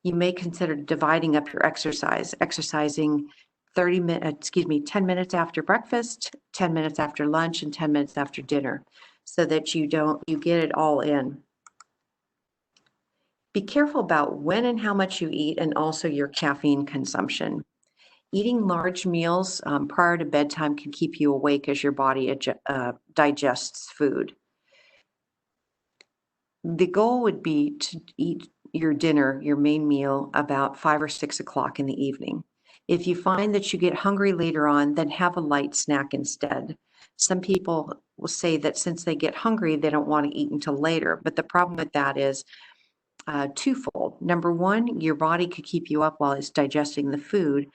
you may consider dividing up your exercising 10 minutes after breakfast, 10 minutes after lunch, and 10 minutes after dinner, so that you get it all in. Be careful about when and how much you eat, and also your caffeine consumption. Eating large meals prior to bedtime can keep you awake as your body digests food. The goal would be to eat your dinner, your main meal, about 5 or 6 o'clock in the evening. If you find that you get hungry later on, then have a light snack instead. Some people will say that since they get hungry, they don't want to eat until later. But the problem with that is twofold. Number one, your body could keep you up while it's digesting the food.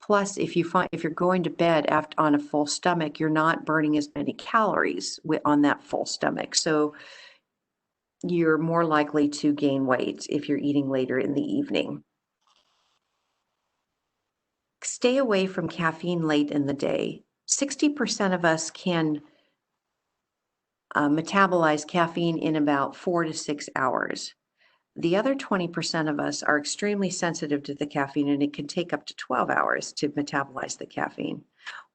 Plus, if you're going to bed on a full stomach, you're not burning as many calories on that full stomach. So you're more likely to gain weight if you're eating later in the evening. Stay away from caffeine late in the day. 60% of us can metabolize caffeine in about 4 to 6 hours. The other 20% of us are extremely sensitive to the caffeine, and it can take up to 12 hours to metabolize the caffeine.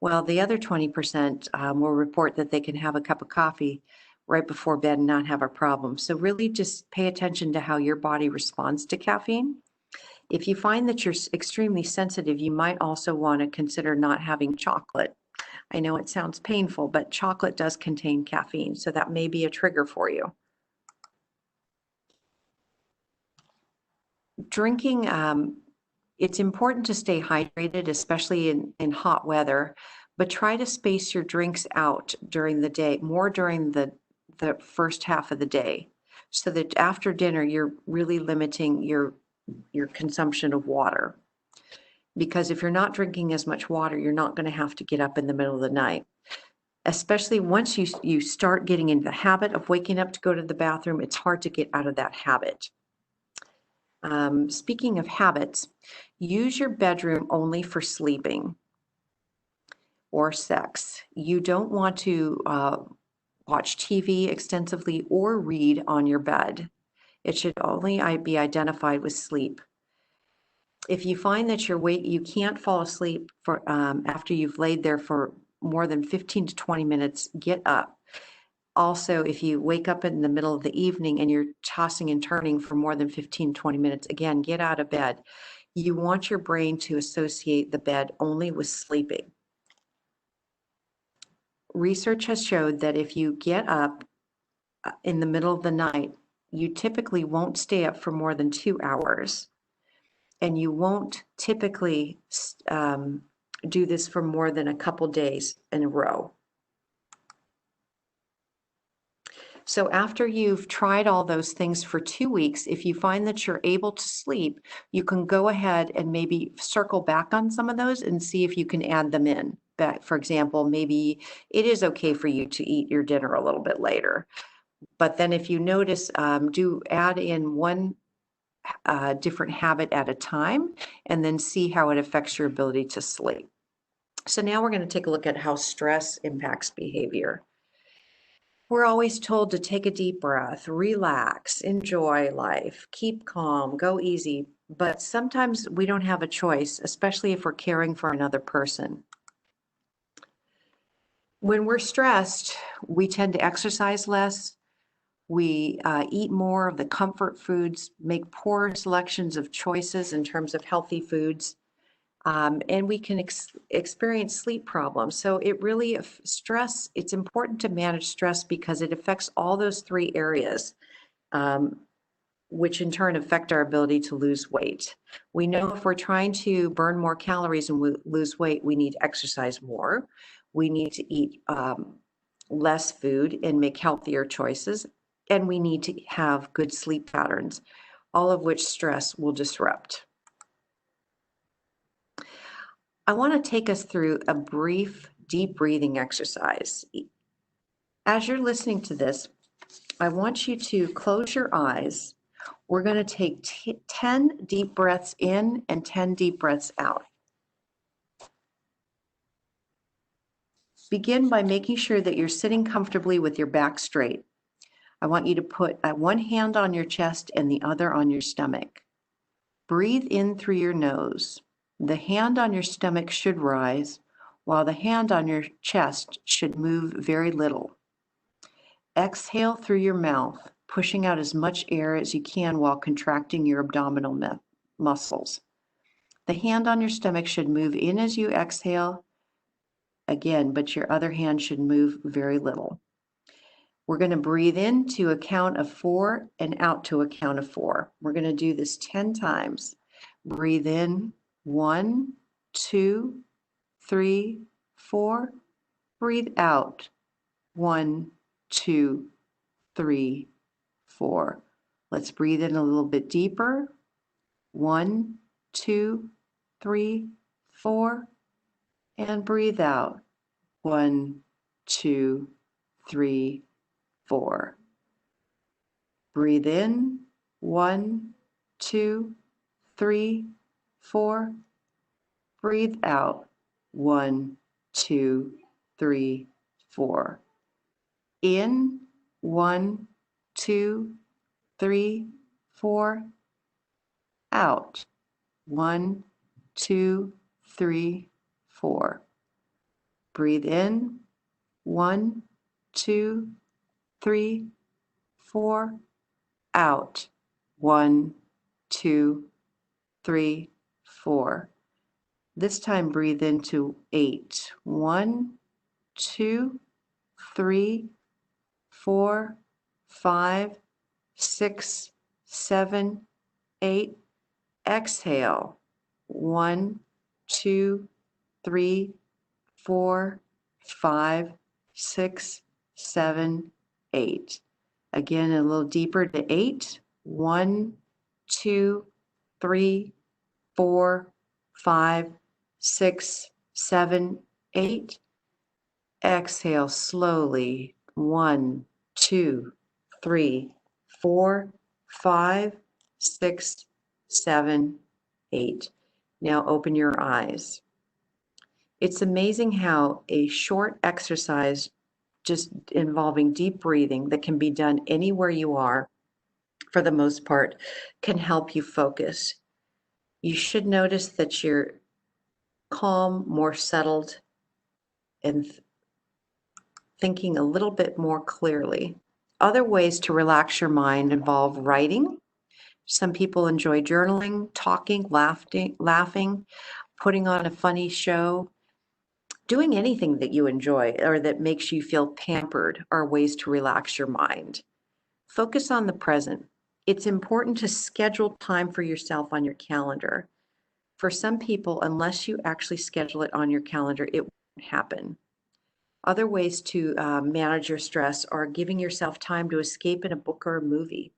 While the other 20% will report that they can have a cup of coffee right before bed and not have a problem. So really just pay attention to how your body responds to caffeine. If you find that you're extremely sensitive, you might also want to consider not having chocolate. I know it sounds painful, but chocolate does contain caffeine, so that may be a trigger for you. Drinking, it's important to stay hydrated, especially in hot weather, but try to space your drinks out during the day, more during the first half of the day, so that after dinner you're really limiting your consumption of water. Because if you're not drinking as much water, you're not going to have to get up in the middle of the night. Especially once you start getting into the habit of waking up to go to the bathroom, it's hard to get out of that habit. Speaking of habits, use your bedroom only for sleeping or sex. You don't want to watch TV extensively or read on your bed. It should only be identified with sleep. If you find that you can't fall asleep after you've laid there for more than 15 to 20 minutes, get up. Also, if you wake up in the middle of the evening and you're tossing and turning for more than 15, 20 minutes, again, get out of bed. You want your brain to associate the bed only with sleeping. Research has showed that if you get up in the middle of the night, you typically won't stay up for more than 2 hours. And you won't typically do this for more than a couple days in a row. So after you've tried all those things for 2 weeks, if you find that you're able to sleep, you can go ahead and maybe circle back on some of those and see if you can add them in. But for example, maybe it is okay for you to eat your dinner a little bit later. But then if you notice, do add in one different habit at a time and then see how it affects your ability to sleep. So now we're going to take a look at how stress impacts behavior. We're always told to take a deep breath, relax, enjoy life, keep calm, go easy. But sometimes we don't have a choice, especially if we're caring for another person. When we're stressed, we tend to exercise less. We eat more of the comfort foods, make poor selections of choices in terms of healthy foods. And we can experience sleep problems. So it really, stress, it's important to manage stress because it affects all those 3 areas, which in turn affect our ability to lose weight. We know if we're trying to burn more calories and lose weight, we need to exercise more. We need to eat less food and make healthier choices. And we need to have good sleep patterns, all of which stress will disrupt. I want to take us through a brief deep breathing exercise. As you're listening to this, I want you to close your eyes. We're going to take 10 deep breaths in and 10 deep breaths out. Begin by making sure that you're sitting comfortably with your back straight. I want you to put one hand on your chest and the other on your stomach. Breathe in through your nose. The hand on your stomach should rise, while the hand on your chest should move very little. Exhale through your mouth, pushing out as much air as you can while contracting your abdominal muscles. The hand on your stomach should move in as you exhale, again, but your other hand should move very little. We're going to breathe in to a count of 4 and out to a count of 4. We're going to do this 10 times. Breathe in, 1, 2, 3, 4. Breathe out, 1, 2, 3, 4. Let's breathe in a little bit deeper. 1, 2, 3, 4. And breathe out, 1, 2, 3, 4. Breathe in, 1, 2, 3, 4. Breathe out, 1, 2, 3, 4. In, 1, 2, 3, 4. Out, 1, 2, 3, 4. Breathe in, 1, 2, 3, 4. Out, 1, 2, 3, 4. This time breathe into 8. 1, 2, 3, 4, 5, 6, 7, 8. Exhale. 1, 2, 3, 4, 5, 6, 7, 8. Again, a little deeper to 8. 1, 2, 3, 4, 5, 6, 7, 8. Exhale slowly. 1, 2, 3, 4, 5, 6, 7, 8. Now open your eyes. It's amazing how a short exercise just involving deep breathing that can be done anywhere you are, for the most part, can help you focus. You should notice that you're calm, more settled, and thinking a little bit more clearly. Other ways to relax your mind involve writing. Some people enjoy journaling, talking, laughing, putting on a funny show. Doing anything that you enjoy or that makes you feel pampered are ways to relax your mind. Focus on the present. It's important to schedule time for yourself on your calendar. For some people, unless you actually schedule it on your calendar, it won't happen. Other ways to manage your stress are giving yourself time to escape in a book or a movie.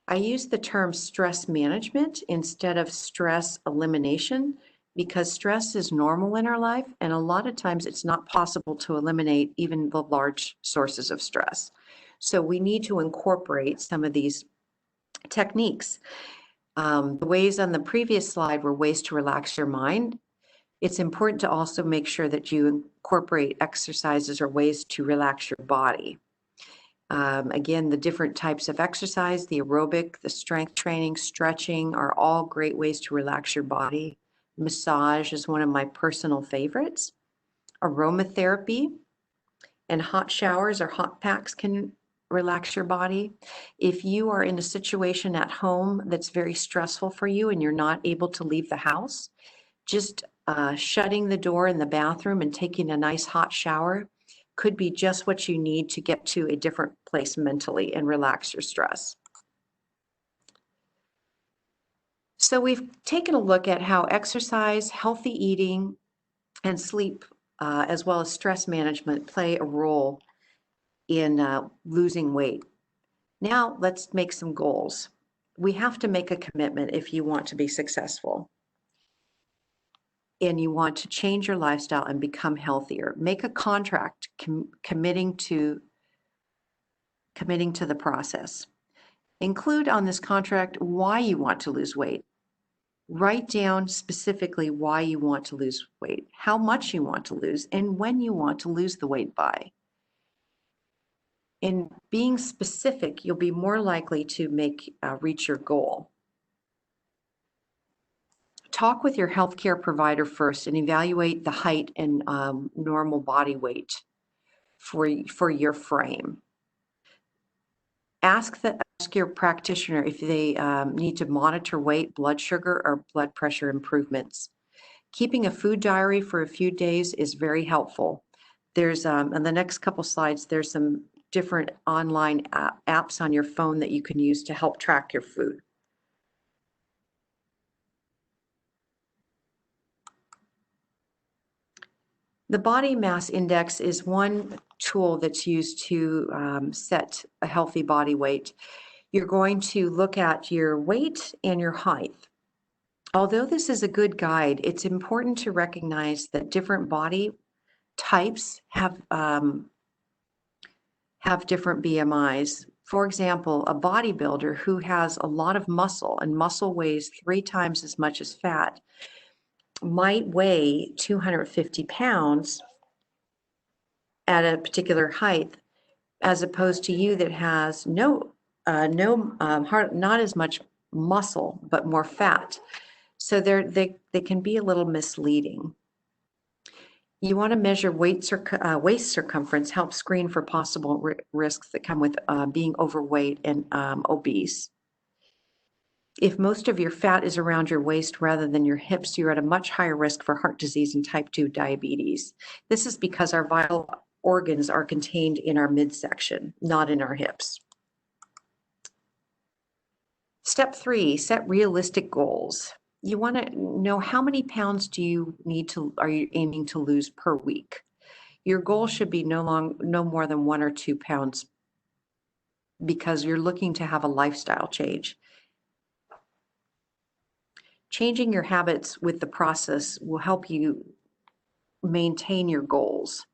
I use the term stress management instead of stress elimination because stress is normal in our life, and a lot of times it's not possible to eliminate even the large sources of stress. So we need to incorporate some of these techniques. The ways on the previous slide were ways to relax your mind. It's important to also make sure that you incorporate exercises or ways to relax your body. Again, the different types of exercise, the aerobic, the strength training, stretching are all great ways to relax your body. Massage is one of my personal favorites. Aromatherapy and hot showers or hot packs can relax your body. If you are in a situation at home that's very stressful for you and you're not able to leave the house, just shutting the door in the bathroom and taking a nice hot shower could be just what you need to get to a different place mentally and relax your stress. So we've taken a look at how exercise, healthy eating, and sleep, as well as stress management, play a role in losing weight. Now let's make some goals. We have to make a commitment if you want to be successful and you want to change your lifestyle and become healthier. Make a contract committing to the process. Include on this contract why you want to lose weight. Write down specifically why you want to lose weight, how much you want to lose, and when you want to lose the weight by. In being specific, you'll be more likely to reach your goal. Talk with your healthcare provider first and evaluate the height and normal body weight for your frame. Ask your practitioner if they need to monitor weight, blood sugar, or blood pressure improvements. Keeping a food diary for a few days is very helpful. There's, in the next couple slides, there's some different online apps on your phone that you can use to help track your food. The body mass index is one tool that's used to set a healthy body weight. You're going to look at your weight and your height. Although this is a good guide, it's important to recognize that different body types have different BMIs. For example, a bodybuilder who has a lot of muscle and muscle weighs 3 times as much as fat might weigh 250 pounds at a particular height, as opposed to you that has not as much muscle, but more fat. So they can be a little misleading. You want to measure waist circumference, help screen for possible risks that come with being overweight and obese. If most of your fat is around your waist rather than your hips, you're at a much higher risk for heart disease and type 2 diabetes. This is because our vital organs are contained in our midsection, not in our hips. Step 3, set realistic goals. You want to know how many pounds are you aiming to lose per week? Your goal should be no more than 1 or 2 pounds because you're looking to have a lifestyle change. Changing your habits with the process will help you maintain your goals.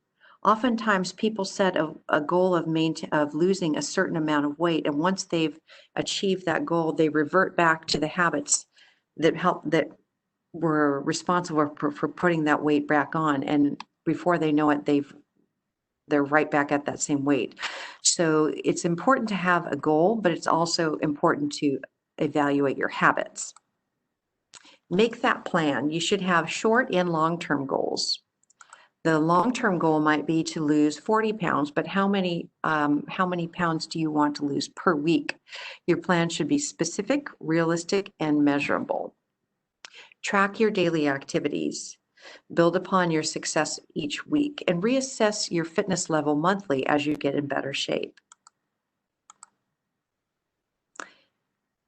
Oftentimes people set a goal of losing a certain amount of weight, and once they've achieved that goal, they revert back to the habits that were responsible for putting that weight back on, and before they know it, they're right back at that same weight. So it's important to have a goal, but it's also important to evaluate your habits. Make that plan. You should have short and long-term goals. The long-term goal might be to lose 40 pounds, but how many pounds do you want to lose per week? Your plan should be specific, realistic, and measurable. Track your daily activities. Build upon your success each week and reassess your fitness level monthly as you get in better shape.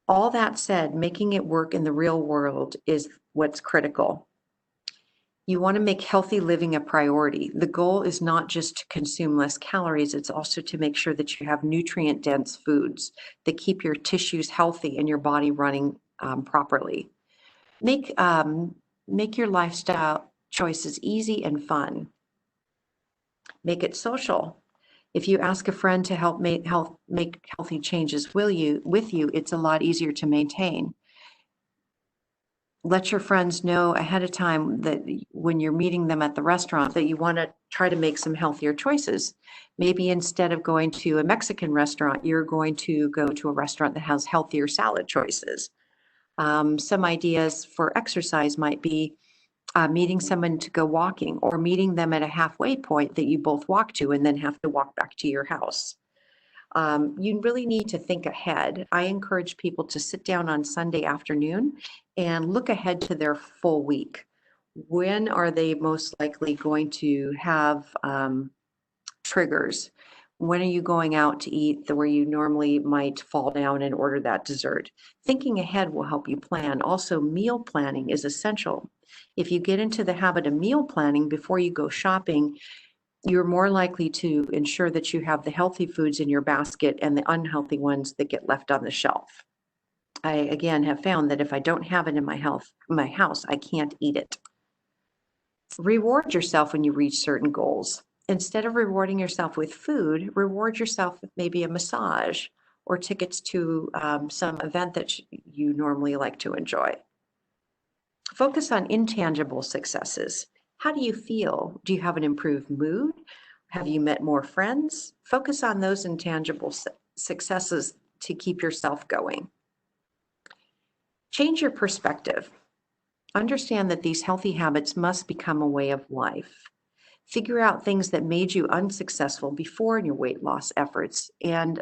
All that said, making it work in the real world is what's critical. You want to make healthy living a priority. The goal is not just to consume less calories, it's also to make sure that you have nutrient-dense foods that keep your tissues healthy and your body running properly. Make your lifestyle choices easy and fun. Make it social. If you ask a friend to help make healthy changes with you, it's a lot easier to maintain. Let your friends know ahead of time that when you're meeting them at the restaurant that you want to try to make some healthier choices. Maybe instead of going to a Mexican restaurant, you're going to go to a restaurant that has healthier salad choices. Some ideas for exercise might be meeting someone to go walking, or meeting them at a halfway point that you both walk to and then have to walk back to your house. You really need to think ahead. I encourage people to sit down on Sunday afternoon and look ahead to their full week. When are they most likely going to have triggers? When are you going out to eat where you normally might fall down and order that dessert? Thinking ahead will help you plan. Also, meal planning is essential. If you get into the habit of meal planning before you go shopping, you're more likely to ensure that you have the healthy foods in your basket and the unhealthy ones that get left on the shelf. I, again, have found that if I don't have it in my house, I can't eat it. Reward yourself when you reach certain goals. Instead of rewarding yourself with food, reward yourself with maybe a massage or tickets to some event that you normally like to enjoy. Focus on intangible successes. How do you feel? Do you have an improved mood? Have you met more friends? Focus on those intangible successes to keep yourself going. Change your perspective. Understand that these healthy habits must become a way of life. Figure out things that made you unsuccessful before in your weight loss efforts and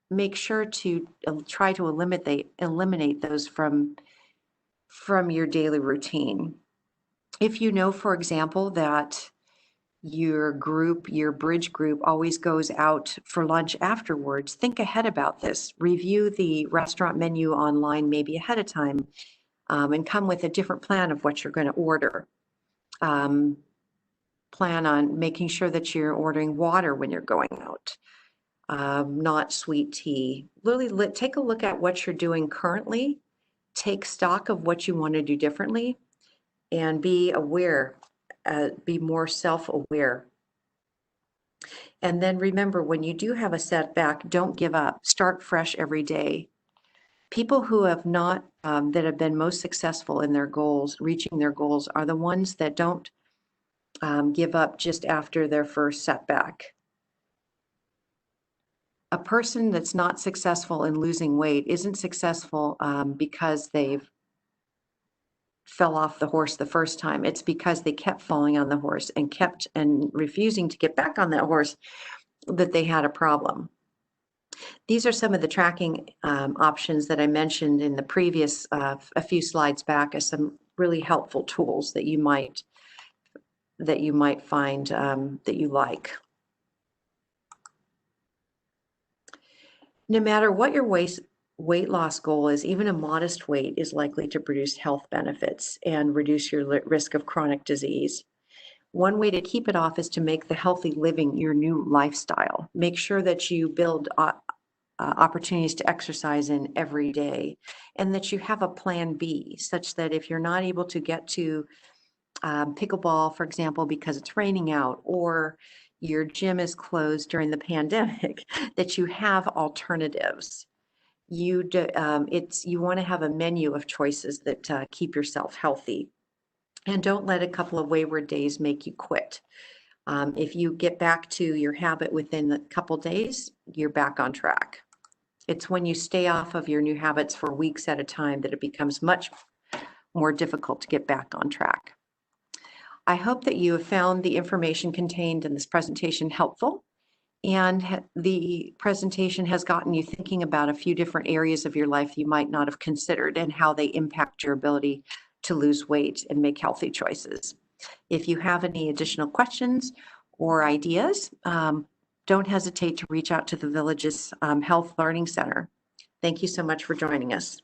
make sure to try to eliminate those from your daily routine. If you know, for example, that your bridge group always goes out for lunch afterwards, think ahead about this. Review the restaurant menu online maybe ahead of time, and come with a different plan of what you're going to order. Plan on making sure that you're ordering water when you're going out, not sweet tea. Really take a look at what you're doing currently, take stock of what you want to do differently, and be aware, be more self-aware. And then remember, when you do have a setback, don't give up. Start fresh every day. People who have not, that have been most successful in their goals, reaching their goals, are the ones that don't give up just after their first setback. A person that's not successful in losing weight isn't successful because they've fell off the horse the first time. It's because they kept falling on the horse and kept refusing to get back on that horse that they had a problem. These are some of the tracking options that I mentioned in the previous a few slides back as some really helpful tools that you might find that you like. No matter what your weight loss goal is, even a modest weight is likely to produce health benefits and reduce your risk of chronic disease. One way to keep it off is to make the healthy living your new lifestyle. Make sure that you build opportunities to exercise in every day, and that you have a plan B, such that if you're not able to get to pickleball, for example, because it's raining out, or your gym is closed during the pandemic, that you have alternatives. You want to have a menu of choices that keep yourself healthy, and don't let a couple of wayward days make you quit. If you get back to your habit within a couple days, you're back on track. It's when you stay off of your new habits for weeks at a time that it becomes much more difficult to get back on track. I hope that you have found the information contained in this presentation helpful, and the presentation has gotten you thinking about a few different areas of your life you might not have considered and how they impact your ability to lose weight and make healthy choices. If you have any additional questions or ideas, don't hesitate to reach out to the Village's Health Learning Center. Thank you so much for joining us.